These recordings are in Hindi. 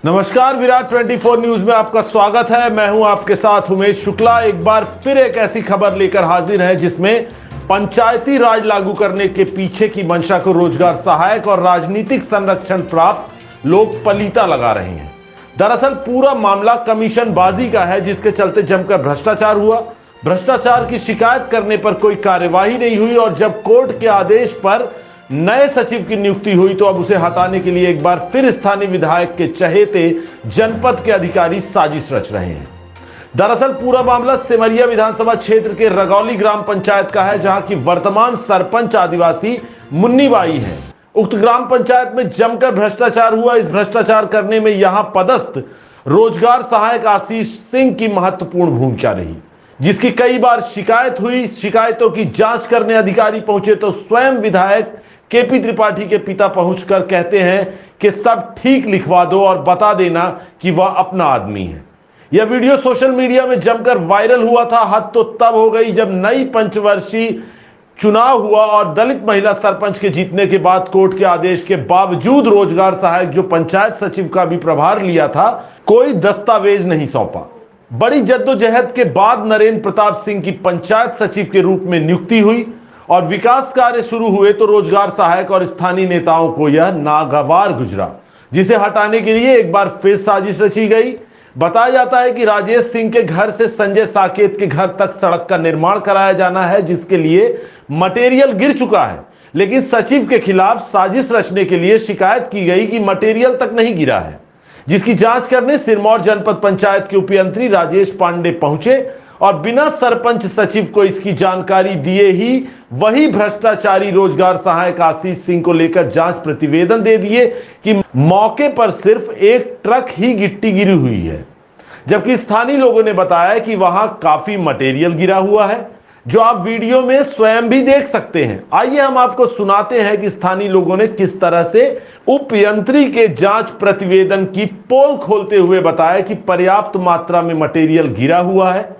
नमस्कार, विराट 24 न्यूज में आपका स्वागत है। मैं हूं आपके साथ उमेश शुक्ला। एक बार फिर एक ऐसी खबर लेकर हाजिर है जिसमें पंचायती राज लागू करने के पीछे की मंशा को रोजगार सहायक और राजनीतिक संरक्षण प्राप्त लोग पलीता लगा रहे हैं। दरअसल पूरा मामला कमीशनबाजी का है, जिसके चलते जमकर भ्रष्टाचार हुआ। भ्रष्टाचार की शिकायत करने पर कोई कार्यवाही नहीं हुई और जब कोर्ट के आदेश पर नए सचिव की नियुक्ति हुई तो अब उसे हटाने के लिए एक बार फिर स्थानीय विधायक के चहेते जनपद के अधिकारी साजिश रच रहे हैं। दरअसल पूरा मामला सिमरिया विधानसभा क्षेत्र के रगौली ग्राम पंचायत का है, जहां की वर्तमान सरपंच आदिवासी मुन्नी बाई है। उक्त ग्राम पंचायत में जमकर भ्रष्टाचार हुआ। इस भ्रष्टाचार करने में यहां पदस्थ रोजगार सहायक आशीष सिंह की महत्वपूर्ण भूमिका रही, जिसकी कई बार शिकायत हुई। शिकायतों की जांच करने अधिकारी पहुंचे तो स्वयं विधायक केपी त्रिपाठी के पिता पहुंचकर कहते हैं कि सब ठीक लिखवा दो और बता देना कि वह अपना आदमी है। यह वीडियो सोशल मीडिया में जमकर वायरल हुआ था। हद तो तब हो गई जब नई पंचवर्षीय चुनाव हुआ और दलित महिला सरपंच के जीतने के बाद कोर्ट के आदेश के बावजूद रोजगार सहायक जो पंचायत सचिव का भी प्रभार लिया था, कोई दस्तावेज नहीं सौंपा। बड़ी जद्दोजहद के बाद नरेंद्र प्रताप सिंह की पंचायत सचिव के रूप में नियुक्ति हुई और विकास कार्य शुरू हुए तो रोजगार सहायक और स्थानीय नेताओं को यह नागवार गुजरा, जिसे हटाने के लिए एक बार फिर साजिश रची गई। बताया जाता है कि राजेश सिंह के घर से संजय साकेत के घर तक सड़क का निर्माण कराया जाना है, जिसके लिए मटेरियल गिर चुका है, लेकिन सचिव के खिलाफ साजिश रचने के लिए शिकायत की गई कि मटेरियल तक नहीं गिरा है, जिसकी जांच करने सिरमौर जनपद पंचायत के उपयंत्री राजेश पांडे पहुंचे और बिना सरपंच सचिव को इसकी जानकारी दिए ही वही भ्रष्टाचारी रोजगार सहायक आशीष सिंह को लेकर जांच प्रतिवेदन दे दिए कि मौके पर सिर्फ एक ट्रक ही गिट्टी गिरी हुई है, जबकि स्थानीय लोगों ने बताया कि वहां काफी मटेरियल गिरा हुआ है, जो आप वीडियो में स्वयं भी देख सकते हैं। आइए हम आपको सुनाते हैं कि स्थानीय लोगों ने किस तरह से उपयंत्री के जांच प्रतिवेदन की पोल खोलते हुए बताया कि पर्याप्त मात्रा में मटेरियल गिरा हुआ है।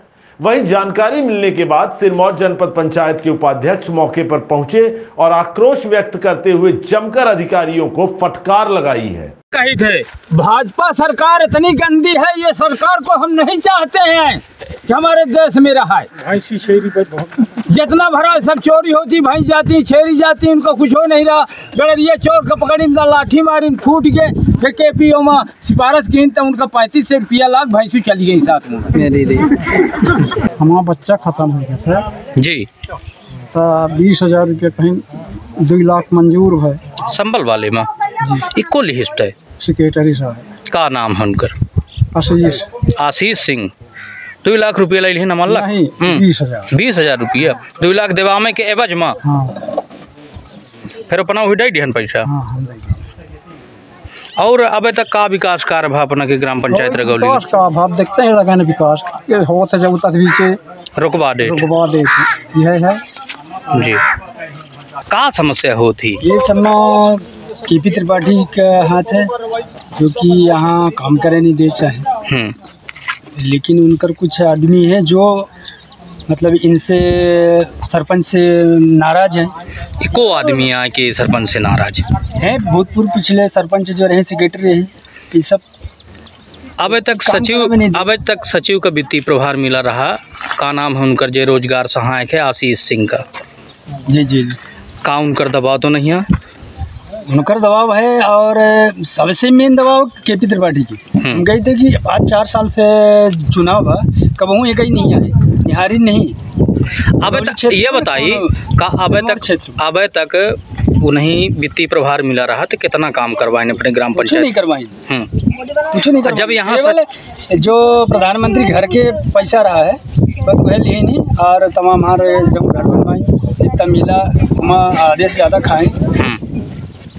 वहीं जानकारी मिलने के बाद सिरमौर जनपद पंचायत के उपाध्यक्ष मौके पर पहुंचे और आक्रोश व्यक्त करते हुए जमकर अधिकारियों को फटकार लगाई है। कही थे भाजपा सरकार इतनी गंदी है, ये सरकार को हम नहीं चाहते हैं कि हमारे देश में रहा। जितना भरा सब चोरी होती, भैंस जाती, छेरी जाती, उनको कुछ हो नहीं रहा। गड़रिया चोर का पकड़ी, लाठी मारी, फूट गए। फिर केपीओ में सिफारिश की तो उनका 35 रुपया लाख भैंसू चली गई साथ में। हमारा बच्चा खत्म हो गया सर जी, तो 20,000 रुपये कहीं 2 लाख मंजूर है। संबल वाले में इको लिस्ट है। सेक्रेटरी साहब का नाम है उनकर? आशीष सिंह। 2 लाख रुपया ले ली नमल? नहीं, 20,000 रुपया। 2 लाख देवा में के एवज में? हाँ। फिर अपना हुई दिहन पैसा? हाँ। और अब तक का विकास कार्य भाव अपना के ग्राम पंचायत रगौली का भाव देखते हैं लगाने विकास होता जब तस्वीर रुकवा दे यह है जी। का समस्या होती? ये समय केपी त्रिपाठी का हाथ है, जो कि यहाँ काम करे नहीं दे चाहे, लेकिन उनकर कुछ आदमी है जो मतलब इनसे सरपंच से नाराज हैं। को आदमी आए कि सरपंच से नाराज हैं? भूतपूर्व पिछले सरपंच जो रहे, सेक्रेटरी हैं, ये सब। अब तक सचिव का वित्तीय प्रभार मिला रहा। का नाम है उनकर जो रोजगार सहायक है आशीष सिंह का? जी। का उनकर दबाव तो नहीं है? उनकर दबाव है और सबसे मेन दबाव केपी त्रिपाठी की। हम कही थे कि आज 4 साल से चुनाव है, कबहू एक ही नहीं आए, निहारी नहीं। अब ये बताइए का अब तक उन्हें वित्तीय प्रभार मिला रहा तो कितना काम करवाए अपने ग्राम पंचायत? नहीं करवाए, कुछ नहीं करवाए। जब यहाँ जो प्रधानमंत्री घर के पैसा रहा है बस वह लिए नहीं, और तमाम हमारे जब घर बनवाए जितना मिला हम आदेश ज़्यादा खाएँ,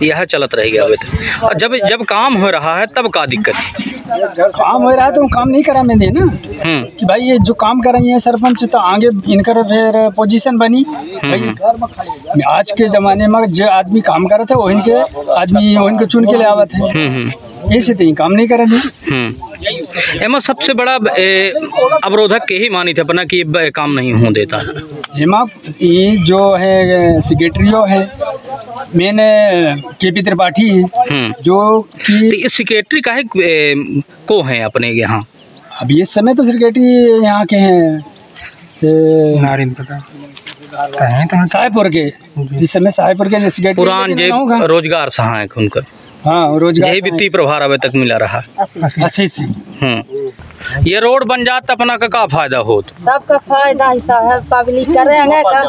यह चलत रह गया। और जब काम हो रहा है तब का दिक्कत? काम हो रहा है तो काम नहीं करा मैं ना कि भाई ये जो काम कर रही है सरपंच, तो आगे इनकर फिर पोजीशन बनी। आज के ज़माने में जो आदमी काम कर रहे थे वो इनके आदमी इनको चुन के ले आवत है, ऐसे तो काम नहीं करे थे। एमा सबसे बड़ा अवरोधक के ही मानी थे अपना कि काम नहीं हो देता। एमा ये जो है सेक्रेटरियो है मेन केपी त्रिपाठी है जो कि सेक्रेटरी काहे को हैं अपने यहाँ। अभी इस समय तो सेक्रेटरी यहाँ के हैं साहेबपुर के, इस समय साहेबपुर के सेक्रेटरी पुरान जे रोजगार सहायक उनका। हाँ, रोजगार यही वित्तीय प्रभार अभी तक मिला रहा 80 से। ये रोड बन जात अपना का फायदा होत? सबका फायदा हिस्सा है, पब्लिक करेंगे का।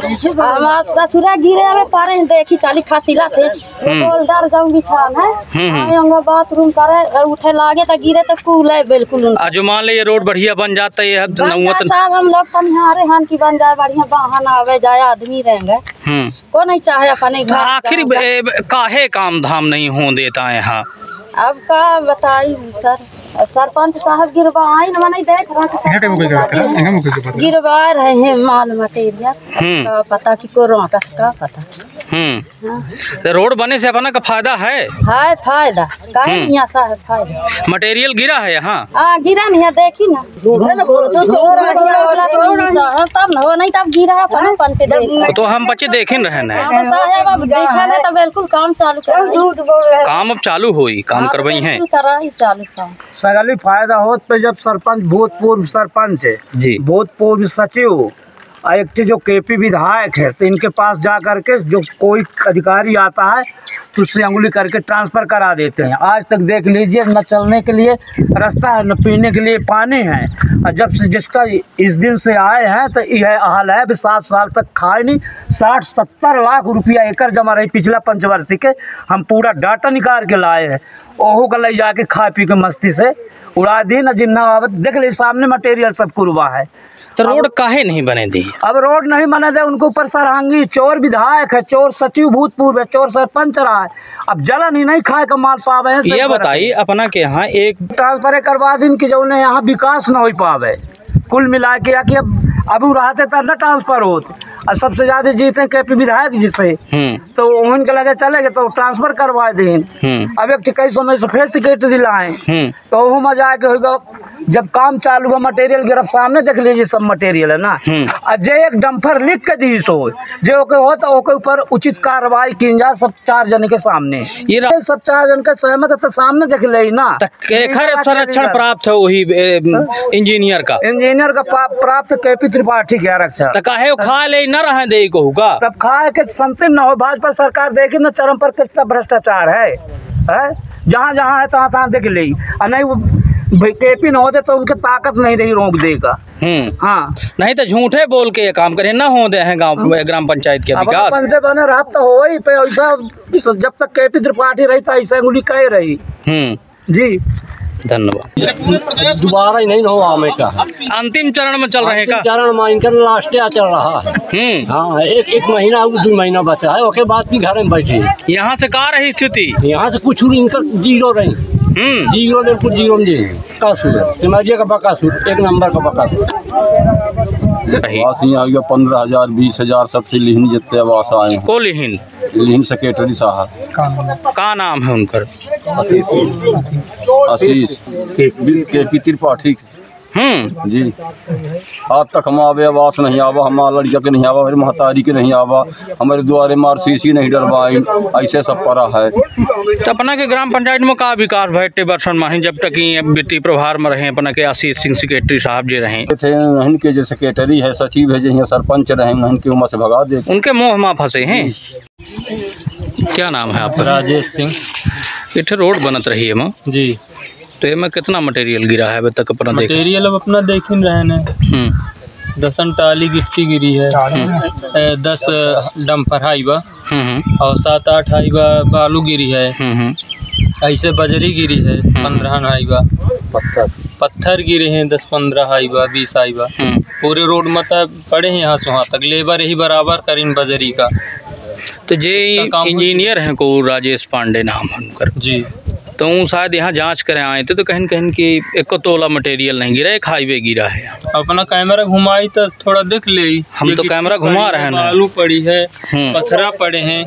हमारा ससुरा गिरे हमें पारे देखी चाली खसीला थे डर गाँव बिछान है बाथरूम करे उठे लागे तो गिरे तो कूल है बिल्कुल। आज मान ले ये रोड बढ़िया बन जाता है साहब, हम लोग तनिहारे हन की बन जाए बढ़िया, वाहन आवे जाए आदमी रहेंगे, को नहीं चाहे अपने घर। आखिर काहे काम धाम नहीं हो देता है यहाँ? अब का बताई सर, सरपंच साहब गिरवाई न नहीं देख रहा, गिरवा रहे हैं माल मटेरियल, पता कि कोरोना का पता। तो रोड बने से अपना का फायदा है फायदा काहे नहीं ऐसा है फायदा। मटेरियल गिरा है यहाँ? गिरा नहीं है, देखी ना तब न हो नहीं तब गिरा है तो हम बच्चे देखे रहे तो बिल्कुल काम चालू कर, काम अब चालू हुई, काम करवाई है चालू काम सगली फायदा होत पे जब सरपंच भूतपूर्व सरपंच है जी, भूतपूर्व सचिव एक जो केपी विधायक है, तो इनके पास जा करके जो कोई अधिकारी आता है तो उससे अंगुली करके ट्रांसफ़र करा देते हैं। आज तक देख लीजिए, न चलने के लिए रास्ता है, न पीने के लिए पानी है। और जब से जिसका इस दिन से आए हैं तो यह हाल है, भी 7 साल तक खाए नहीं। 60-70 लाख रुपया एकड़ जमा रही पिछला पंचवर्षीय के, हम पूरा डाटा निकाल के लाए हैं। ओहो का ले जाके खा पी के मस्ती से उड़ा दी न जिन्ना। देख ली सामने मटेरियल सब कुरबा है, तो रोड काहे नहीं बने दी? अब रोड नहीं बने दे, उनके ऊपर सरहंगी चोर विधायक है, चोर सचिव भूतपूर्व है, चोर सरपंच रहा है। अब जलन ही नहीं खाए का माल पावे है। ये बताइए अपना के यहाँ एक ट्रांसफर करवा दिन की जो उन्हें यहाँ विकास न हो पावे कुल मिला के, कि अब रहते तब न ट्रांसफर होते। और सबसे ज्यादा जीते केपी विधायक जी से, तो उनके लगे चले गए तो ट्रांसफर करवा दें। अब एक 21 में से फिर सेक्रेटरी लाए, तो वो मजा आके होगा जब काम चालू हुआ। मटेरियल गिरफ सामने देख लीजिए, सब मटेरियल है ना। और जे एक डंपर लिख के दी सो जो हो तो ओके ऊपर उचित कार्रवाई की जा, सब 4 जन के सामने। ये सब 4 जन के सहमत है तो सामने देख ले ना। संरक्षण प्राप्त है वही इंजीनियर का प्राप्त केपी त्रिपाठी के आरक्षण। तो काहे खा ले न रहे दे को होगा, तब खाए के संतुष्ट न हो। भाजपा सरकार देखी न चरम पर कितना भ्रष्टाचार है, जहाँ जहाँ है तहाँ देख ली। और नहीं केपी न होते तो उनके ताकत नहीं रही रोक देगा। हाँ, नहीं तो झूठे बोल के ये काम करे ना हो दे हैं गाँव ग्राम पंचायत के विकास। पंचायत बने रहा तो हो ही पे ऐसा, जब तक केपी त्रिपाठी रही था ऐसा अंगुली कह रही। जी धन्यवाद। दोबारा ही नहीं हुआ हमें का, अंतिम चरण में चल रहे का चरण में इनका लास्ट चल रहा है। हाँ, एक महीना 2 महीना बचा है, उसके बाद भी घर में बैठे। यहाँ से का रही स्थिति? यहाँ से कुछ इनका जीरो रही, जीरो बिल्कुल जीरो में कासूर सिमरिया का बकासूर, 1 नंबर का बकासूर। आवास यहाँ 15,000 20,000 सबसे लिहिन जितने आवास आए को लिहिन सेक्रेटरी साहब का नाम है उनकर? आशीष केपी त्रिपाठी जी। आज तक हम आवे आवास नहीं आवा, हमारा लड़किया के नहीं आवा, हमारे महतारी के नहीं आवा, हमारे द्वारे मार्सीसी नहीं डलवाई, ऐसे सब पड़ा है। तो अपना के ग्राम पंचायत में का विकास भट्टे वर्षन माही जब तक वित्तीय प्रभार में रहे अपना के आशीष सिंह सेक्रेटरी साहब जी रहे थे, इनके जो सेक्रेटरी है सचिव है जो सरपंच रहे, इनके उम्र से भगा दे, उनके मोह में फंसे हैं। क्या नाम है आपका? राजेश सिंह। इधर रोड बनत रही है माँ जी, तो ये में कितना मटेरियल गिरा है अभी तक? अपना मटेरियल अब अपना देख ही रहे हैं। 10 टाली गिट्टी गिरी है, 10 डंपर हाईवा और 7-8 हाईवा बालू गिरी है, ऐसे बजरी गिरी है 15 हाईवा, पत्थर गिरे हैं 10-15 हाईवा 20 हाईवा। पूरे रोड में पड़े हैं यहाँ से वहाँ तक, लेबर ही बराबर करीन बजरी का। तो जे इंजीनियर हैं को राजेश पांडे नाम है उनका जी, तो शायद यहाँ जांच करे आए थे, तो कहीं कि 1 तोला मटेरियल नहीं गिरा, एक हाईवे गिरा है। अपना कैमरा घुमाई तो थोड़ा देख ले, हम तो कैमरा घुमा रहे हैं। बालू पड़ी है, पत्थरा पड़े हैं,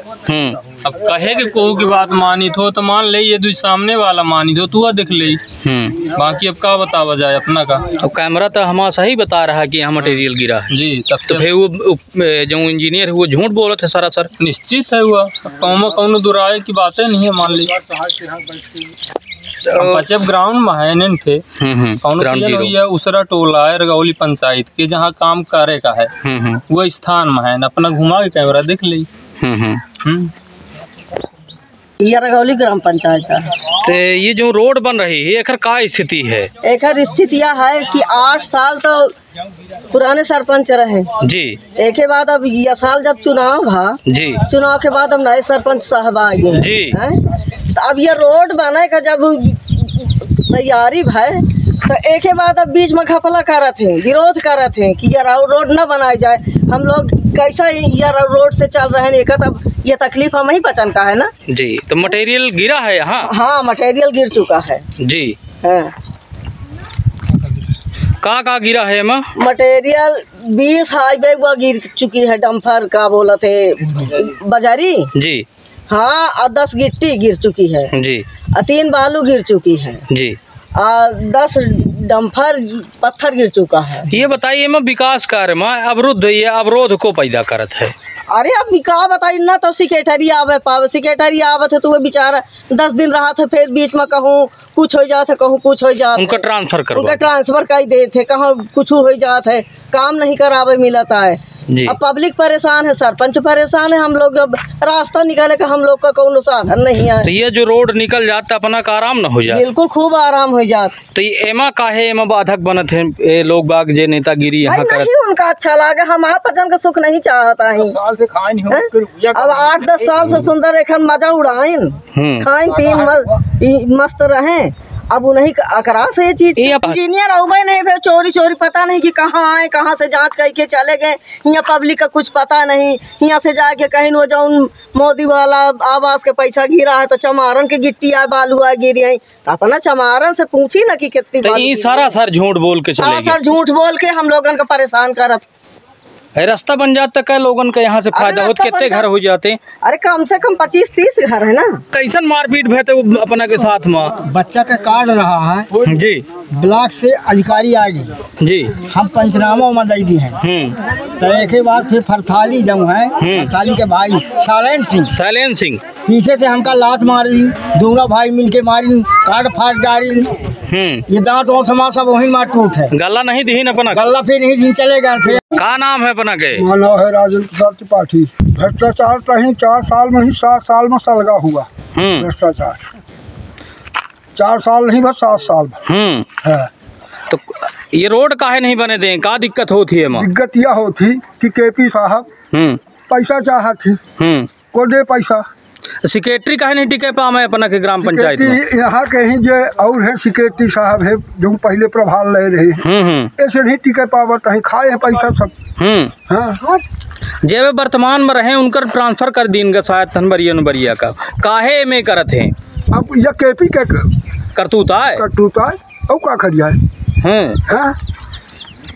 अब कहे कि कोहू की बात मानी तो मान ले, ये दूसरे सामने वाला मानी तो तू देख ले। बाकी अब का बतावा जाए अपना का। तो कैमरा तो हमारा सही बता रहा है कि यहाँ मटेरियल गिरा है जी। तब तो फिर वो जो इंजीनियर है वो झूठ बोल रहे थे सरासर। निश्चित है हुआ, कौन दुराए की बातें नहीं है मान ली। जब ग्राउंड में है नहीं थे भैया उसरा टोला है रगौली पंचायत के जहाँ काम करे का है वो स्थान में है, अपना घुमा के कैमरा देख ली। ये रगौली ग्राम पंचायत का। तो ये जो रोड बन रही है एकर का स्थिति है? एकर स्थिति यह है कि 8 साल तो पुराने सरपंच रहे जी। एक के बाद अब यह साल जब चुनाव भा जी, चुनाव के बाद अब नए सरपंच साहब आ गए जी। तो अब ये रोड बने का जब तैयारी भाई तो एक के बाद अब बीच में घपला करत हैं, विरोध करत हैं कि यार रोड न बनाई जाए। हम लोग कैसा यार रोड से चल रहे हैं, एक तब ये तकलीफ हम ही पचन का है ना जी। तो मटेरियल गिरा है यहाँ? हाँ मटेरियल गिर चुका है जी। हाँ का गिरा है माँ? मटेरियल 20 हाईवे वो गिर चुकी है, डंपर का बोला थे बाजारी जी। हाँ और 10 गिट्टी गिर चुकी है जी, 3 बालू गिर चुकी है जी, 10 डंपर पत्थर गिर चुका है। ये बताइए मैं विकास कार्य में अवरुद्ध ये अवरोध को पैदा करत है? अरे अब का बताइए ना, तो सेक्रेटरी आवे पावे, सेक्रेटरी आवे थे तो वो बेचारा 10 दिन रहा था, फिर बीच में कहूँ कुछ हो जाता, कहूँ कुछ हो जाता, उनका ट्रांसफर कर देते, कहाँ कुछ हो जाता है, काम नहीं करावे मिलता है। अब पब्लिक परेशान है, सरपंच परेशान है, हम लोग अब रास्ता निकाले का हम लोग का कोई साधन नहीं है। तो ये जो रोड निकल जाता अपना का आराम न हो जाए? बिल्कुल खूब आराम हो जाता। तो ये एमा काहे एमा बाधक बनत है ये लोग बाग जे नेतागिरी यहाँ करत? उनका अच्छा लगे, हम आप जन का सुख नहीं चाहता है। अब 8-10 साल से सुंदर एक मजा उड़ाइन, खाइन पीन मस्त रहे। अब उन्हीं अकरा से ये चीज इंजीनियर अवे नहीं, फिर चोरी पता नहीं कि कहाँ आए, कहाँ से जांच करके चले गए। यहाँ पब्लिक का कुछ पता नहीं, यहाँ से जाके कहीं वो जो मोदी वाला आवास के पैसा गिरा है तो चमारन के गिट्टी आए बालू आए गिरी है, तो अपना चमारन से पूछी ना कि कितनी। तो ये सारा सर झूठ बोल के चले गए। सर झूठ बोल के हम लोगन को परेशान करत। रास्ता बन जाता है लोगन का, यहाँ से फायदा होता, कितने घर हो जाते? अरे कम से कम 25-30 घर है ना। कैसन मारपीट भे वो अपना के साथ में? बच्चा का कार्ड रहा है जी, ब्लॉक से अधिकारी आ गए जी, हम पंचनामा में दे दी हैं। तो एक ही बात फिर फरथाली जो है, फरथाली के भाई शैलेंद्र सिंह पीछे से हमका लात मारी, दोनों भाई मिलके मारी, कार्ड फाड़ डाली, ये दांत और समाज सब वही मार टूट है। गला नहीं दी अपना? गला फिर नहीं दिन चलेगा। फिर का नाम है अपना के? मानव है राजेंद्र प्रसाद त्रिपाठी। भ्रष्टाचार कहीं 4 साल में ही 7 साल में सलगा हुआ भ्रष्टाचार। 4 साल नहीं बस 7 साल है। तो ये रोड काहे नहीं बने दें, का दिक्कत होती है? दिक्कत यह होती कि केपी साहब पैसा चाहती को दे पैसा। सेक्रेटरी काहे नहीं टिके पावे अपना के ग्राम पंचायत में? यहाँ कहीं जो और है सेक्रेटरी साहब है जो पहले प्रभार ले रहे ऐसे नहीं टिके पावा, कहीं खाए है पैसा सब। हाँ जे वर्तमान में रहे उनका ट्रांसफर कर दीन शायद धनबरिया का काहे में करत है? अब यह केपी के करतूता है और का करिया है।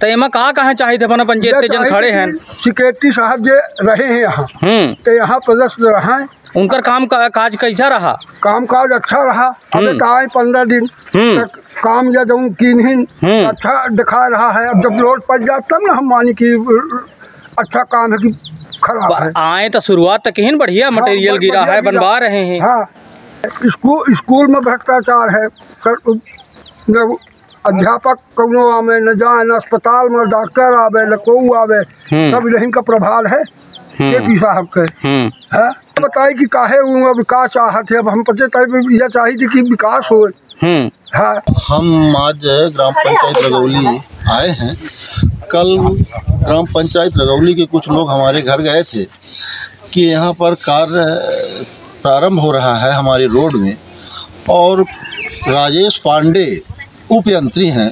तो एमा कहाँ चाहिए थे अपना पंचायत जन खड़े हैं? सेक्रेटरी साहब जे रहे हैं यहाँ तो यहाँ प्रदर्शन रहा, उनका काम काज कैसा रहा? काम काज अच्छा रहा। अभी तो आए 15 दिन तक काम या जो की अच्छा दिखा रहा है। अब जब रोड पर जाता तब ना हम मानी कि अच्छा काम है कि खराब है। आए तो शुरुआत तक ही बढ़िया मटेरियल गिरा है, बनवा रहे हैं। हाँ स्कूल में भ्रष्टाचार है सर, अध्यापक कौनो आवे न जाए, न अस्पताल में डॉक्टर आवे न को आवे, सब यही का प्रभाव है केपी साहब के। है बताई कि काहे विकास चाहते, अब हम पते यह चाहिए कि विकास हो। हम आज ग्राम पंचायत रगौली आए हैं। कल ग्राम पंचायत रगौली के कुछ लोग हमारे घर गए थे कि यहाँ पर कार्य प्रारंभ हो रहा है हमारी रोड में, और राजेश पांडे उपयंत्री हैं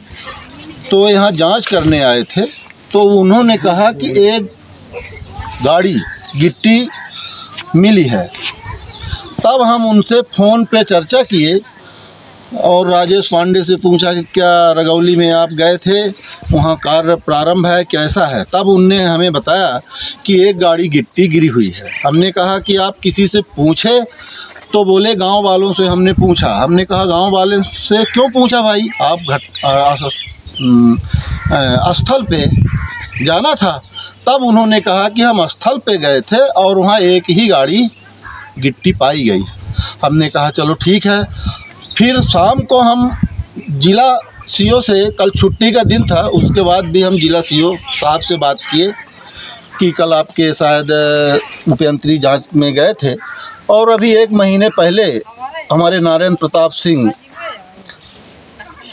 तो यहाँ जांच करने आए थे। तो उन्होंने कहा कि एक गाड़ी गिट्टी मिली है। तब हम उनसे फ़ोन पे चर्चा किए और राजेश पांडे से पूछा कि क्या रगौली में आप गए थे वहाँ कार्य प्रारंभ है कैसा है। तब उनने हमें बताया कि एक गाड़ी गिट्टी गिरी हुई है। हमने कहा कि आप किसी से पूछे, तो बोले गांव वालों से हमने पूछा। हमने कहा गांव वाले से क्यों पूछा भाई, आप स्थल पे जाना था। तब उन्होंने कहा कि हम स्थल पे गए थे और वहाँ एक ही गाड़ी गिट्टी पाई गई। हमने कहा चलो ठीक है। फिर शाम को हम जिला सीओ से, कल छुट्टी का दिन था, उसके बाद भी हम जिला सीओ साहब से बात किए कि कल आपके शायद उपयंत्री जांच में गए थे और अभी 1 महीने पहले हमारे नारायण प्रताप सिंह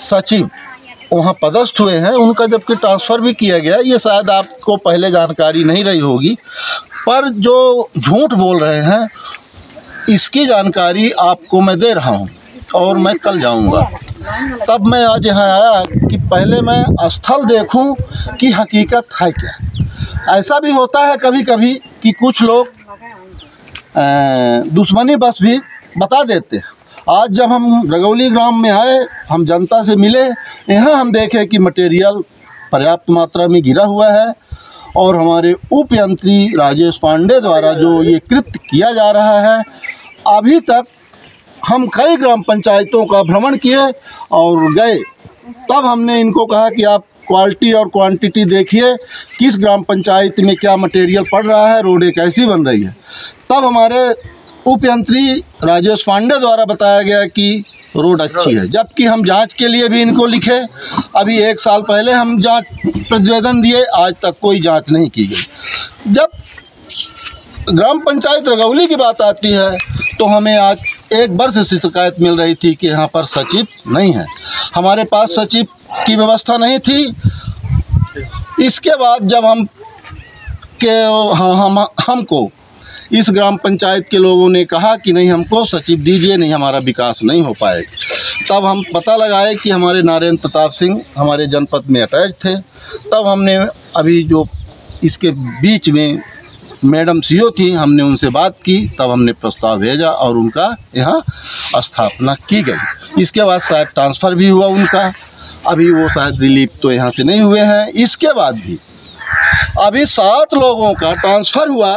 सचिव वहाँ पदस्थ हुए हैं, उनका जबकि ट्रांसफ़र भी किया गया। ये शायद आपको पहले जानकारी नहीं रही होगी, पर जो झूठ बोल रहे हैं इसकी जानकारी आपको मैं दे रहा हूँ और मैं कल जाऊँगा। तब मैं आज यहाँ आया कि पहले मैं स्थल देखूँ कि हकीकत है क्या। ऐसा भी होता है कभी कभी कि कुछ लोग दुश्मनी बस भी बता देते हैं। आज जब हम रगौली ग्राम में आए, हम जनता से मिले, यहाँ हम देखे कि मटेरियल पर्याप्त मात्रा में गिरा हुआ है और हमारे उपयंत्री राजेश पांडे द्वारा जो ये कृत्य किया जा रहा है, अभी तक हम कई ग्राम पंचायतों का भ्रमण किए और गए। तब हमने इनको कहा कि आप क्वालिटी और क्वांटिटी देखिए, किस ग्राम पंचायत में क्या मटेरियल पड़ रहा है, रोडें कैसी बन रही है। तब हमारे उपयंत्री राजेश पांडे द्वारा बताया गया कि रोड अच्छी है, जबकि हम जांच के लिए भी इनको लिखे। अभी 1 साल पहले हम जांच प्रतिवेदन दिए, आज तक कोई जांच नहीं की गई। जब ग्राम पंचायत रगौली की बात आती है तो हमें आज 1 वर्ष से शिकायत मिल रही थी कि यहाँ पर सचिव नहीं है, हमारे पास सचिव की व्यवस्था नहीं थी। इसके बाद जब हमको इस ग्राम पंचायत के लोगों ने कहा कि नहीं, हमको सचिव दीजिए, नहीं हमारा विकास नहीं हो पाएगा। तब हम पता लगाए कि हमारे नारायण प्रताप सिंह हमारे जनपद में अटैच थे। तब हमने अभी जो इसके बीच में मैडम सीओ थी, हमने उनसे बात की, तब हमने प्रस्ताव भेजा और उनका यहाँ स्थापना की गई। इसके बाद शायद ट्रांसफ़र भी हुआ उनका, अभी वो शायद रिलीफ तो यहाँ से नहीं हुए हैं। इसके बाद भी अभी 7 लोगों का ट्रांसफ़र हुआ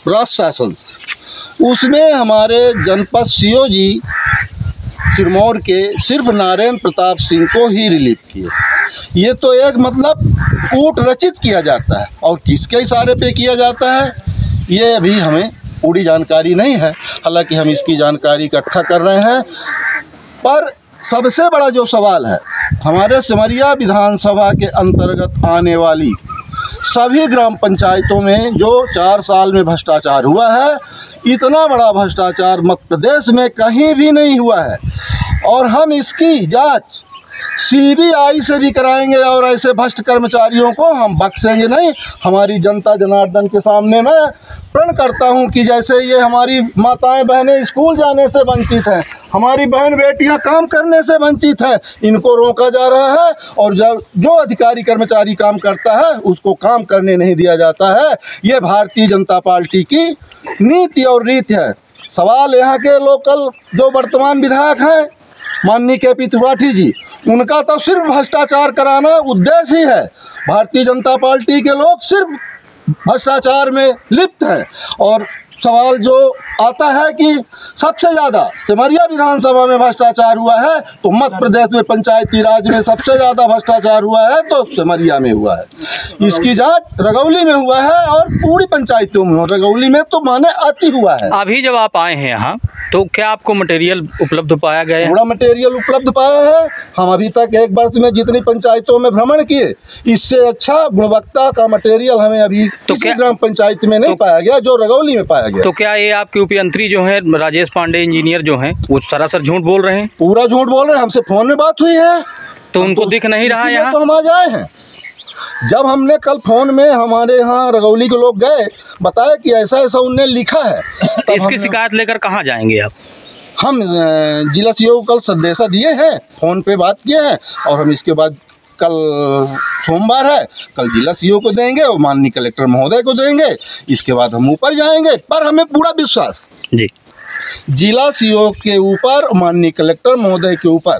राष्ट्र शासन से, उसमें हमारे जनपद सीओ जी सिरमौर के सिर्फ नारायण प्रताप सिंह को ही रिलीफ किए। ये तो एक मतलब कूट रचित किया जाता है और किसके इशारे पे किया जाता है ये अभी हमें पूरी जानकारी नहीं है। हालांकि हम इसकी जानकारी इकट्ठा कर रहे हैं। पर सबसे बड़ा जो सवाल है, हमारे सिमरिया विधानसभा के अंतर्गत आने वाली सभी ग्राम पंचायतों में जो 4 साल में भ्रष्टाचार हुआ है, इतना बड़ा भ्रष्टाचार मध्य प्रदेश में कहीं भी नहीं हुआ है और हम इसकी जांच CBI से भी कराएंगे और ऐसे भ्रष्ट कर्मचारियों को हम बख्शेंगे नहीं। हमारी जनता जनार्दन के सामने मैं प्रण करता हूं कि जैसे ये हमारी माताएं बहनें स्कूल जाने से वंचित हैं, हमारी बहन बेटियां काम करने से वंचित हैं, इनको रोका जा रहा है और जब जो अधिकारी कर्मचारी काम करता है उसको काम करने नहीं दिया जाता है। ये भारतीय जनता पार्टी की नीति और रीति है। सवाल यहाँ के लोकल जो वर्तमान विधायक हैं माननीय KP त्रिपाठी जी, उनका तो सिर्फ भ्रष्टाचार कराना उद्देश्य ही है। भारतीय जनता पार्टी के लोग सिर्फ भ्रष्टाचार में लिप्त हैं और सवाल जो आता है कि सबसे ज़्यादा सिमरिया विधानसभा में भ्रष्टाचार हुआ है तो मध्य प्रदेश में पंचायती राज में सबसे ज़्यादा भ्रष्टाचार हुआ है तो सिमरिया में हुआ है। इसकी जांच रगौली में हुआ है और पूरी पंचायतों में, रगौली में तो माने अति हुआ है। अभी जब आप आए हैं यहाँ तो क्या आपको मटेरियल उपलब्ध पाया गया है? पूरा मटेरियल उपलब्ध पाया है। हम अभी तक 1 वर्ष में जितनी पंचायतों में भ्रमण किए, इससे अच्छा गुणवत्ता का मटेरियल हमें अभी तो किसी ग्राम पंचायत में नहीं पाया गया जो रगौली में पाया गया। तो क्या ये आपके उपयंत्री जो हैं राजेश पांडे इंजीनियर जो हैं वो सरासर झूठ बोल रहे हैं? पूरा झूठ बोल रहे हैं। हमसे फ़ोन में बात हुई है तो उनको दिख नहीं रहा यहाँ? तो हम आज आए हैं। जब हमने कल फ़ोन में हमारे यहाँ रगौली के लोग गए, बताया कि ऐसा ऐसा उनने लिखा है। इसकी शिकायत लेकर कहाँ जाएंगे आप? हम जिला सीओ को कल संदेशा दिए हैं, फ़ोन पे बात किए हैं और हम इसके बाद कल सोमवार है, कल जिला सीओ को देंगे और माननीय कलेक्टर महोदय को देंगे। इसके बाद हम ऊपर जाएंगे। पर हमें पूरा विश्वास जी जिला सीओ के ऊपर, माननीय कलेक्टर महोदय के ऊपर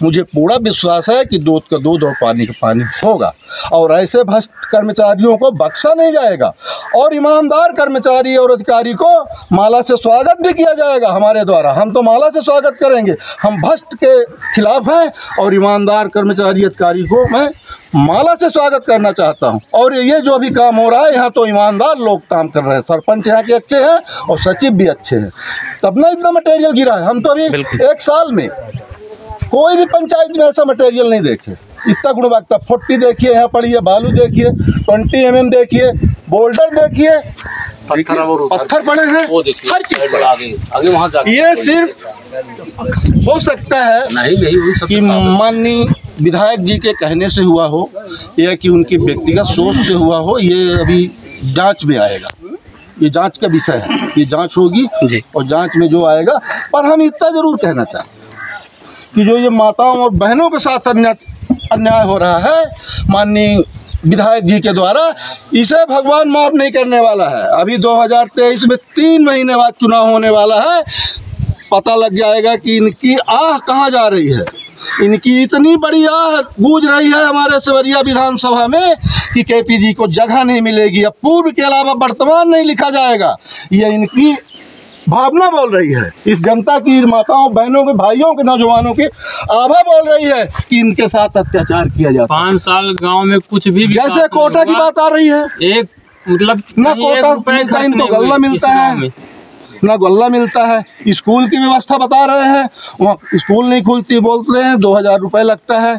मुझे पूरा विश्वास है कि दूध का दूध और पानी का पानी होगा और ऐसे भ्रष्ट कर्मचारियों को बख्शा नहीं जाएगा और ईमानदार कर्मचारी और अधिकारी को माला से स्वागत भी किया जाएगा हमारे द्वारा। हम तो माला से स्वागत करेंगे, हम भ्रष्ट के खिलाफ हैं और ईमानदार कर्मचारी अधिकारी को मैं माला से स्वागत करना चाहता हूं। और ये जो अभी काम हो रहा है यहाँ तो ईमानदार लोग काम कर रहे हैं, सरपंच यहाँ के अच्छे हैं और सचिव भी अच्छे हैं, तब ना इतना मटेरियल गिरा है। हम तो अभी 1 साल में कोई भी पंचायत में ऐसा मटेरियल नहीं देखे, इतना गुणवत्ता। 40 देखिए यहाँ पड़ी है, बालू देखिए, 20 mm देखिए, बोल्डर देखिए, पत्थर पड़े हैं, हर चीज आगे वहाँ ये सिर्फ हो सकता है कि माननीय विधायक जी के कहने से हुआ हो या कि उनकी व्यक्तिगत सोच से हुआ हो, ये अभी जांच में आएगा। ये जांच का विषय है, ये जांच होगी और जांच में जो आएगा। पर हम इतना जरूर कहना चाहते हैं कि जो ये माताओं और बहनों के साथ अन्याय हो रहा है माननीय विधायक जी के द्वारा, इसे भगवान माफ नहीं करने वाला है। अभी 2023 में 3 महीने बाद चुनाव होने वाला है, पता लग जाएगा कि इनकी आह कहाँ जा रही है। इनकी इतनी बड़ी आह गूंज रही है हमारे सेवरिया विधानसभा में कि केपी जी को जगह नहीं मिलेगी। अब पूर्व के अलावा वर्तमान नहीं लिखा जाएगा, ये इनकी भावना बोल रही है। इस जनता की माताओं बहनों के भाइयों के नौजवानों की आभा बोल रही है कि इनके साथ अत्याचार किया जाता है। 5 साल गांव में कुछ भी जैसे कोटा की बात आ रही है, एक मतलब ना कोटा मिलता है, इनको गल्ला मिलता है, ना गल्ला मिलता है। स्कूल की व्यवस्था बता रहे हैं, वहाँ स्कूल नहीं खुलती, बोलते हैं 2000 रुपये लगता है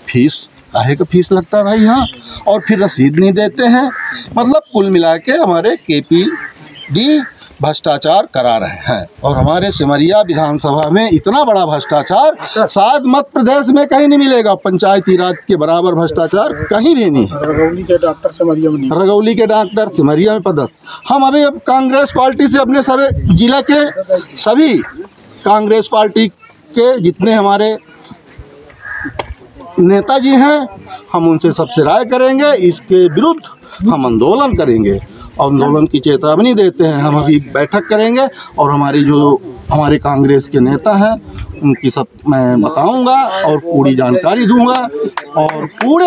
फीस। काहे का फीस लगता है भाई यहाँ, और फिर रसीद नहीं देते हैं। मतलब कुल मिला के हमारे KPD भ्रष्टाचार करा रहे हैं। और हमारे सिमरिया विधानसभा में इतना बड़ा भ्रष्टाचार शायद मध्य प्रदेश में कहीं नहीं मिलेगा। पंचायती राज के बराबर भ्रष्टाचार कहीं भी नहीं है। रगौली के डॉक्टर सिमरिया में पदस्थ। हम अभी अब कांग्रेस पार्टी से अपने सभी जिला के सभी कांग्रेस पार्टी के जितने हमारे नेताजी हैं, हम उनसे सबसे राय करेंगे, इसके विरुद्ध हम आंदोलन करेंगे। आंदोलन की चेतावनी देते हैं। हम अभी बैठक करेंगे और हमारे कांग्रेस के नेता हैं उनकी सब मैं बताऊंगा और पूरी जानकारी दूंगा और पूरे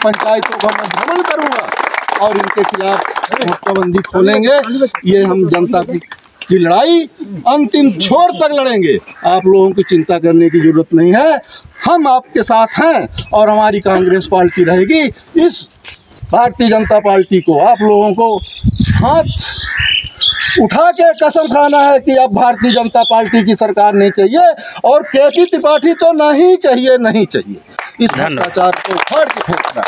पंचायतों का मैं भ्रमण करूंगा और इनके खिलाफ मोर्चाबंदी खोलेंगे। ये हम जनता की लड़ाई अंतिम छोर तक लड़ेंगे। आप लोगों की चिंता करने की जरूरत नहीं है, हम आपके साथ हैं और हमारी कांग्रेस पार्टी रहेगी। इस भारतीय जनता पार्टी को आप लोगों को हाथ उठा के कसम खाना है कि अब भारतीय जनता पार्टी की सरकार नहीं चाहिए और KP त्रिपाठी तो नहीं चाहिए। इस भ्रष्टाचार को उखाड़ के फेंकना।